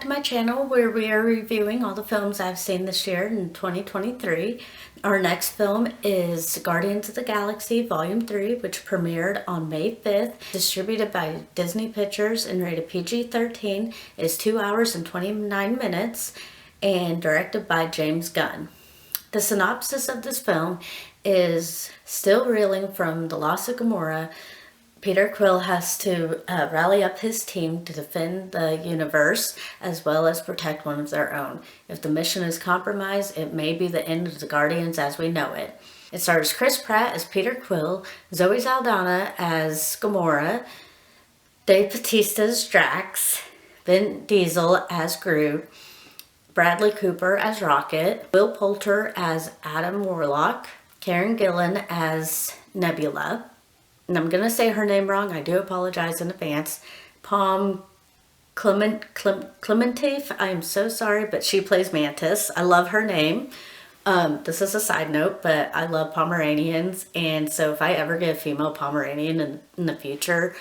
to my channel where we are reviewing all the films I've seen this year in 2023. Our next film is Guardians of the Galaxy Volume 3, which premiered on May 5th, distributed by Disney Pictures and rated PG-13, is 2 hours and 29 minutes, and directed by James Gunn. The synopsis of this film is still reeling from the loss of Gamora. Peter Quill has to rally up his team to defend the universe as well as protect one of their own. If the mission is compromised, it may be the end of the Guardians as we know it. It stars Chris Pratt as Peter Quill, Zoe Saldana as Gamora, Dave Batista as Drax, Vin Diesel as Groot, Bradley Cooper as Rocket, Will Poulter as Adam Warlock, Karen Gillan as Nebula, and I'm going to say her name wrong, I do apologize in advance, Clementif, I'm so sorry, but she plays Mantis. I love her name. This is a side note, but I love Pomeranians, and so if I ever get a female Pomeranian in the future,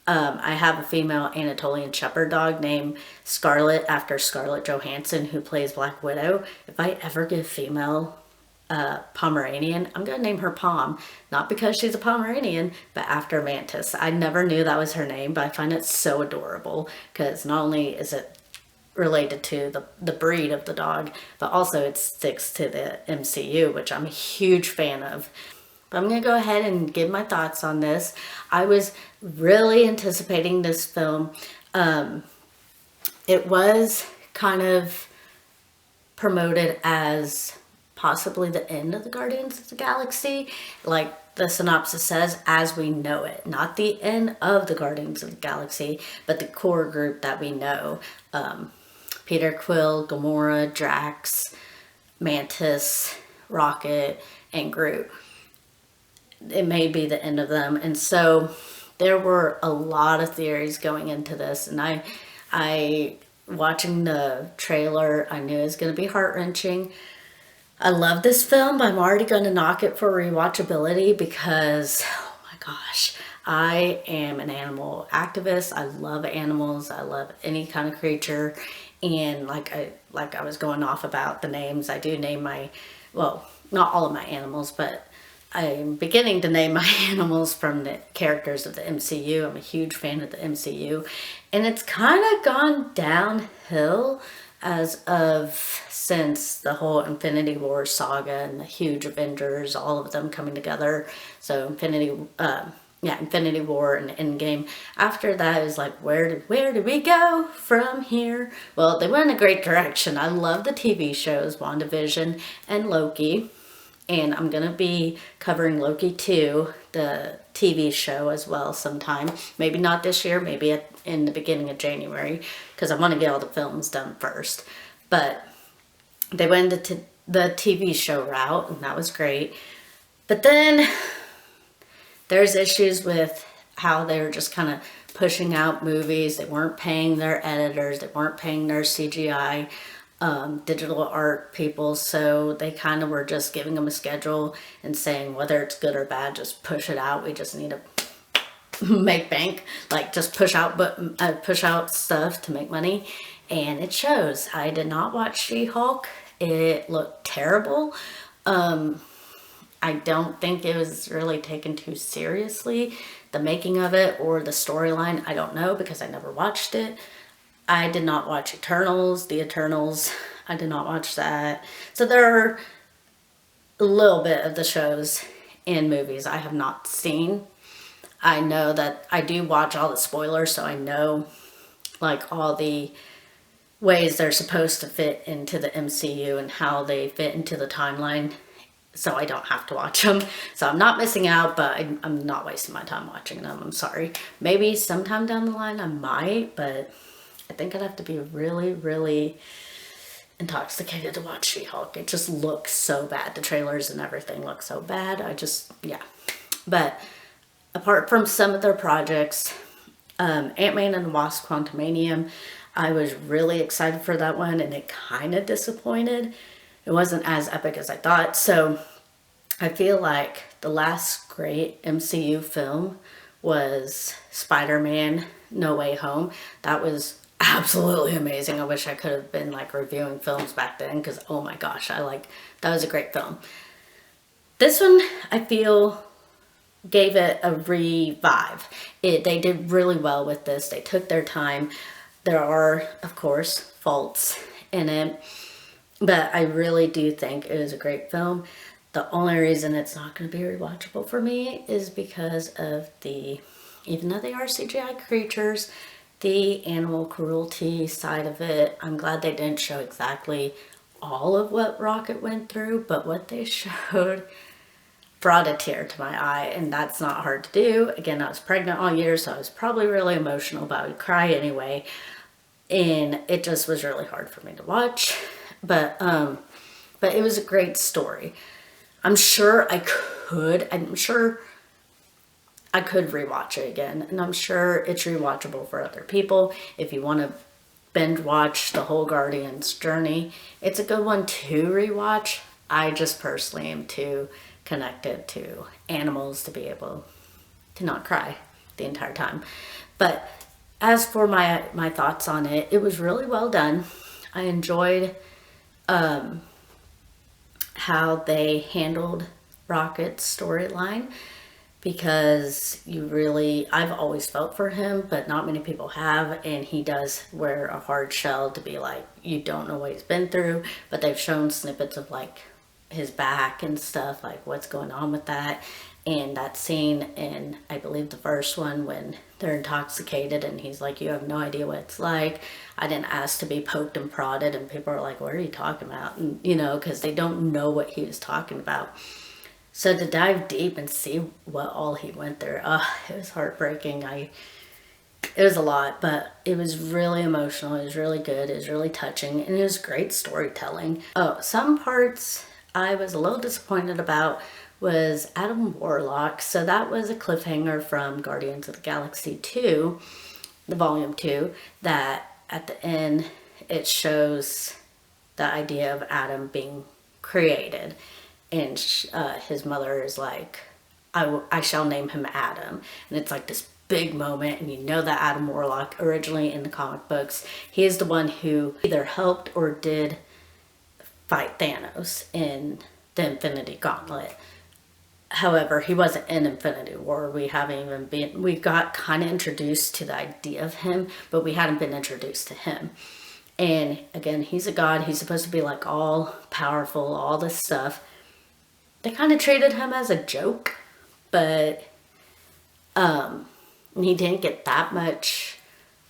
I have a female Anatolian Shepherd dog named Scarlett after Scarlett Johansson, who plays Black Widow. If I ever get a female Pomeranian, I'm gonna name her Pom, not because she's a Pomeranian, but after Mantis. I never knew that was her name, but I find it so adorable because not only is it related to the breed of the dog, but also it sticks to the MCU, which I'm a huge fan of. But I'm gonna go ahead and give my thoughts on this. I was really anticipating this film. It was kind of promoted as possibly the end of the Guardians of the Galaxy, like the synopsis says, as we know it. Not the end of the Guardians of the Galaxy, but the core group that we know. Peter Quill, Gamora, Drax, Mantis, Rocket, and Groot. It may be the end of them. And so there were a lot of theories going into this, and I watching the trailer, I knew it was going to be heart-wrenching. I love this film, but I'm already going to knock it for rewatchability because, oh my gosh, I am an animal activist. I love animals. I love any kind of creature. And like I was going off about the names, I do name well, not all of my animals, but I'm beginning to name my animals from the characters of the MCU. I'm a huge fan of the MCU. And it's kind of gone downhill since the whole Infinity War saga and the huge Avengers, all of them coming together. So Infinity War and Endgame. After that is like, where do we go from here? Well, they went in a great direction. I love the TV shows, WandaVision and Loki. And I'm going to be covering Loki 2, the TV show as well sometime. Maybe not this year, maybe in the beginning of January, because I want to get all the films done first. But they went into the TV show route, and that was great. But then there's issues with how they were just kind of pushing out movies. They weren't paying their editors. They weren't paying their CGI digital art people, so they kind of were just giving them a schedule and saying whether it's good or bad, just push it out. We just need to make bank, like just push out stuff to make money, and it shows. I did not watch She-Hulk. It looked terrible. I don't think it was really taken too seriously, the making of it or the storyline. I don't know because I never watched it. I did not watch The Eternals. I did not watch that. So there are a little bit of the shows and movies I have not seen. I know that I do watch all the spoilers, so I know like all the ways they're supposed to fit into the MCU and how they fit into the timeline, so I don't have to watch them. So I'm not missing out, but I'm not wasting my time watching them. I'm sorry. Maybe sometime down the line I might, but I think I'd have to be really, really intoxicated to watch She-Hulk. It just looks so bad. The trailers and everything look so bad. Yeah. But apart from some of their projects, Ant-Man and the Wasp: Quantumanium, I was really excited for that one, and it kind of disappointed. It wasn't as epic as I thought. So I feel like the last great MCU film was Spider-Man No Way Home. That was absolutely amazing. I wish I could have been like reviewing films back then, because oh my gosh, that was a great film. This one I feel gave it a revive. They did really well with this. They took their time. There are, of course, faults in it, but I really do think it is a great film. The only reason it's not going to be rewatchable for me is because of even though they are CGI creatures, the animal cruelty side of it. I'm glad they didn't show exactly all of what Rocket went through, but what they showed brought a tear to my eye, and that's not hard to do. Again, I was pregnant all year, so I was probably really emotional, but I would cry anyway, and it just was really hard for me to watch. But it was a great story. I'm sure I could rewatch it again, and I'm sure it's rewatchable for other people. If you want to binge watch the whole Guardians journey, it's a good one to rewatch. I just personally am too connected to animals to be able to not cry the entire time. But as for my thoughts on it, it was really well done. I enjoyed how they handled Rocket's storyline, because I've always felt for him, but not many people have, and he does wear a hard shell to be like, you don't know what he's been through, but they've shown snippets of like his back and stuff, like what's going on with that. And that scene in, I believe, the first one when they're intoxicated and he's like, you have no idea what it's like. I didn't ask to be poked and prodded, and people are like, what are you talking about? And because they don't know what he was talking about. So to dive deep and see what all he went through, it was heartbreaking. It was a lot, but it was really emotional. It was really good. It was really touching, and it was great storytelling. Oh, some parts I was a little disappointed about was Adam Warlock. So that was a cliffhanger from Guardians of the Galaxy 2, the volume 2, that at the end it shows the idea of Adam being created. And his mother is like, I shall name him Adam. And it's like this big moment, and that Adam Warlock, originally in the comic books, he is the one who either helped or did fight Thanos in the Infinity Gauntlet. However, he wasn't in Infinity War. We got kind of introduced to the idea of him, but we hadn't been introduced to him. And again, he's a god. He's supposed to be like all powerful, all this stuff. They kind of treated him as a joke, but he didn't get that much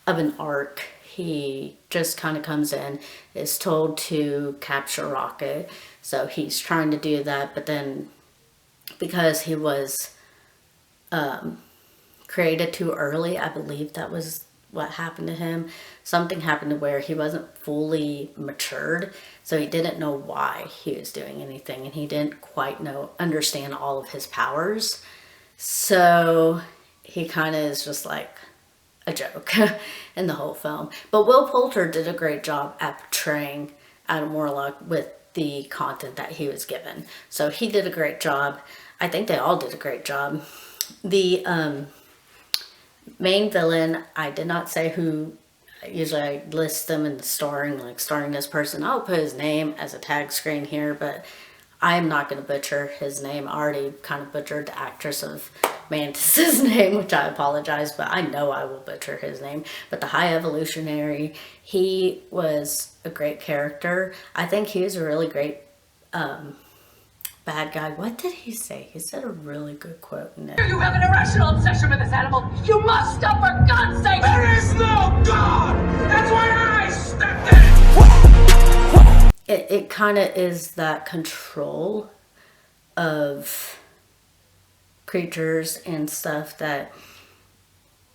of an arc. He just kind of comes in, is told to capture Rocket, so he's trying to do that, but then because he was created too early, I believe that was what happened to him. Something happened to where he wasn't fully matured, so he didn't know why he was doing anything, and he didn't quite understand all of his powers. So he kind of is just like a joke in the whole film. But Will Poulter did a great job at portraying Adam Warlock with the content that he was given. So he did a great job. I think they all did a great job. The main villain, I did not say who. Usually I list them in the starring this person. I'll put his name as a tag screen here, but I'm not going to butcher his name. I already kind of butchered the actress of Mantis's name, which I apologize, but I know I will butcher his name. But the High Evolutionary, he was a great character. I think he was a really great bad guy. What did he say? He said a really good quote in it. You have an irrational obsession with this animal. You must stop, for God's sake. There is no God. That's why I stepped in. It kind of is that control of creatures and stuff that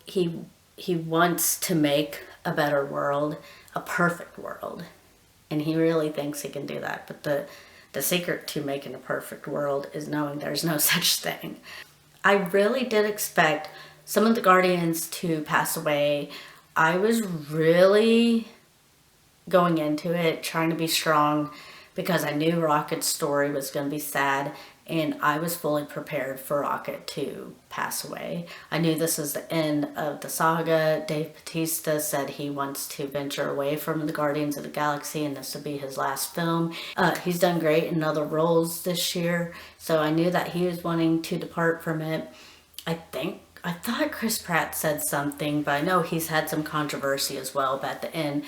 he wants to make a better world, a perfect world, and he really thinks he can do that. But the secret to making a perfect world is knowing there's no such thing. I really did expect some of the Guardians to pass away. I was really going into it trying to be strong because I knew Rocket's story was going to be sad, and I was fully prepared for Rocket to pass away. I knew this was the end of the saga. Dave Batista said he wants to venture away from the Guardians of the Galaxy, and this would be his last film. He's done great in other roles this year, so I knew that he was wanting to depart from it. I thought Chris Pratt said something, but I know he's had some controversy as well. But at the end,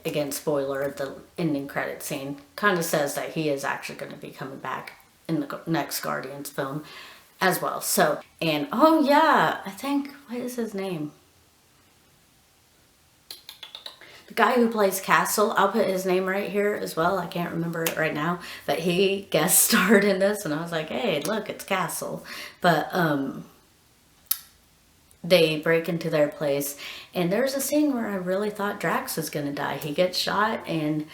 again, spoiler, the ending credit scene kind of says that he is actually going to be coming back in the next Guardians film as well. So, and oh yeah, I think, what is his name? The guy who plays Castle, I'll put his name right here as well. I can't remember it right now, but he guest starred in this, and I was like, hey, look, it's Castle. But, they break into their place, and there's a scene where I really thought Drax was gonna die. He gets shot and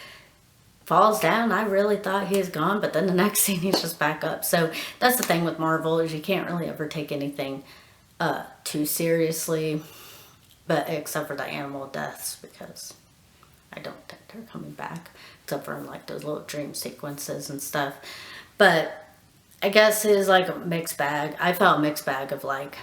falls down. I really thought he was gone, but then the next scene he's just back up. So that's the thing with Marvel, is you can't really ever take anything too seriously, but except for the animal deaths, because I don't think they're coming back, except for in like those little dream sequences and stuff. But I guess it is like a mixed bag. I felt a mixed bag of like,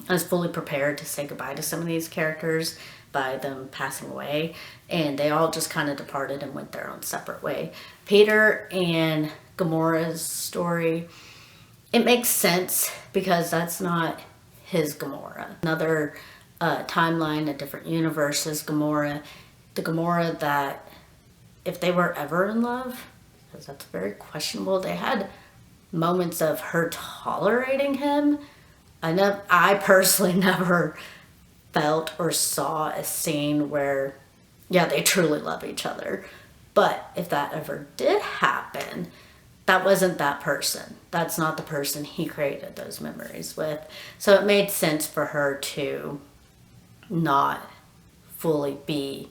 I was fully prepared to say goodbye to some of these characters by them passing away, and they all just kind of departed and went their own separate way. Peter and Gamora's story, it makes sense because that's not his Gamora. Another timeline, a different universe is Gamora. The Gamora that, if they were ever in love, because that's very questionable, they had moments of her tolerating him. I personally never felt or saw a scene where, yeah, they truly love each other. But if that ever did happen, that wasn't that person. That's not the person he created those memories with. So it made sense for her to not fully be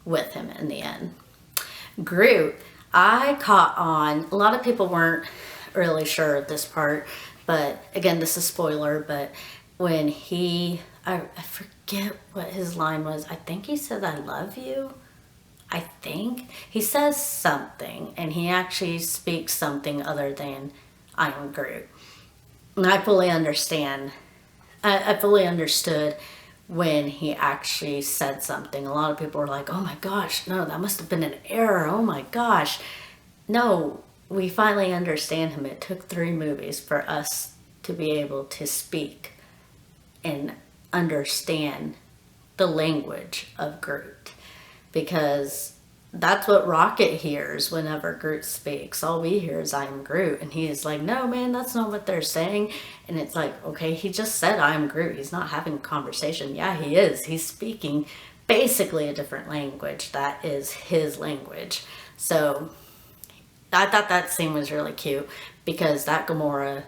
with him in the end. Groot, I caught on, a lot of people weren't really sure of this part, but again, this is spoiler, but when I forget what his line was. I think he said, I love you. I think. He says something, and he actually speaks something other than, I am Groot. And I fully understand. I fully understood when he actually said something. A lot of people were like, oh my gosh, no, that must have been an error. Oh my gosh. No. We finally understand him. It took 3 movies for us to be able to speak and understand the language of Groot. Because that's what Rocket hears whenever Groot speaks. All we hear is, I am Groot. And he is like, no, man, that's not what they're saying. And it's like, okay, he just said, I am Groot. He's not having a conversation. Yeah, he is. He's speaking basically a different language. That is his language. So I thought that scene was really cute, because that Gamora,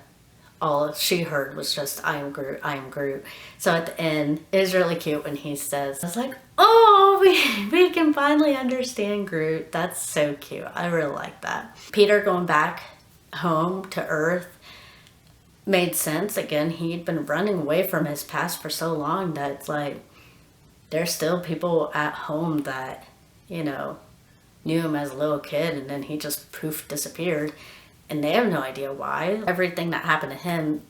all she heard was just, I am Groot, I am Groot. So at the end, it was really cute when he says, I was like, oh, we can finally understand Groot. That's so cute. I really like that. Peter going back home to Earth made sense. Again, he'd been running away from his past for so long that it's like, there's still people at home that, you know, knew him as a little kid, and then he just poof disappeared, and they have no idea why. Everything that happened to him,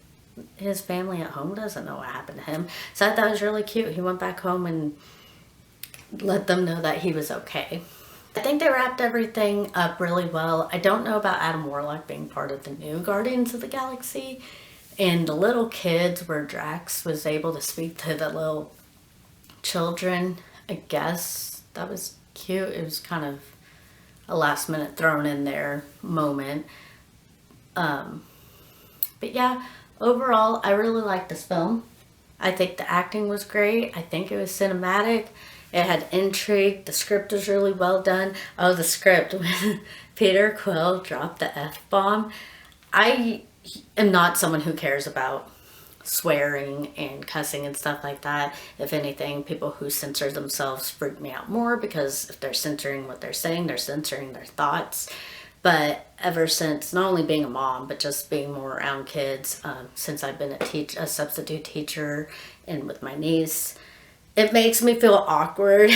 his family at home doesn't know what happened to him. So I thought that was really cute. He went back home and let them know that he was okay. I think they wrapped everything up really well. I don't know about Adam Warlock being part of the new Guardians of the Galaxy, and the little kids where Drax was able to speak to the little children. I guess that was cute. It was kind of a last minute thrown in there moment. But yeah, overall, I really liked this film. I think the acting was great. I think it was cinematic. It had intrigue. The script was really well done. Oh, the script, when Peter Quill dropped the F-bomb. I am not someone who cares about swearing and cussing and stuff like that. If anything, people who censor themselves freak me out more, because if they're censoring what they're saying, they're censoring their thoughts. But ever since, not only being a mom, but just being more around kids, since I've been a substitute teacher and with my niece, It makes me feel awkward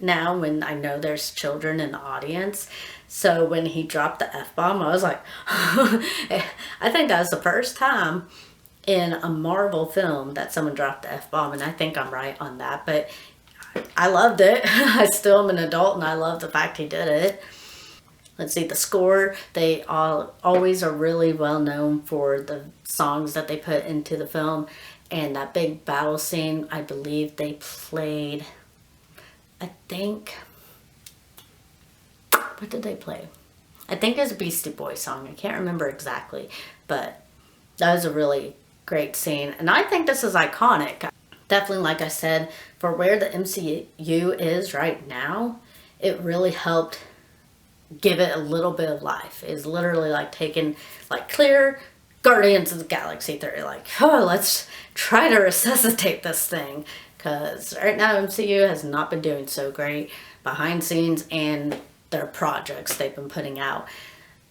now when I know there's children in the audience. So when he dropped the F-bomb, I was like, I think that was the first time in a Marvel film that someone dropped the F-bomb, and I think I'm right on that. But I loved it. I still am an adult, and I love the fact he did it. Let's see, the score, they always are really well known for the songs that they put into the film. And that big battle scene, I believe they played, I think, what did they play? I think it was a Beastie Boys song. I can't remember exactly, but that was a really great scene. And I think this is iconic. Definitely, like I said, for where the MCU is right now, it really helped give it a little bit of life. It's literally like taking, like, clear Guardians of the Galaxy 3, like, oh, let's try to resuscitate this thing, because right now MCU has not been doing so great behind scenes and their projects they've been putting out.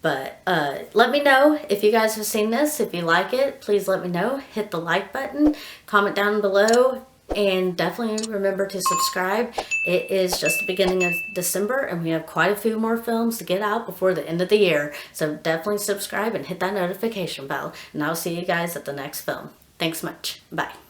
But let me know if you guys have seen this. If you like it, please let me know. Hit the like button, comment down below, and definitely remember to subscribe. It is just the beginning of December, and we have quite a few more films to get out before the end of the year. So definitely subscribe and hit that notification bell. And I'll see you guys at the next film. Thanks much. Bye.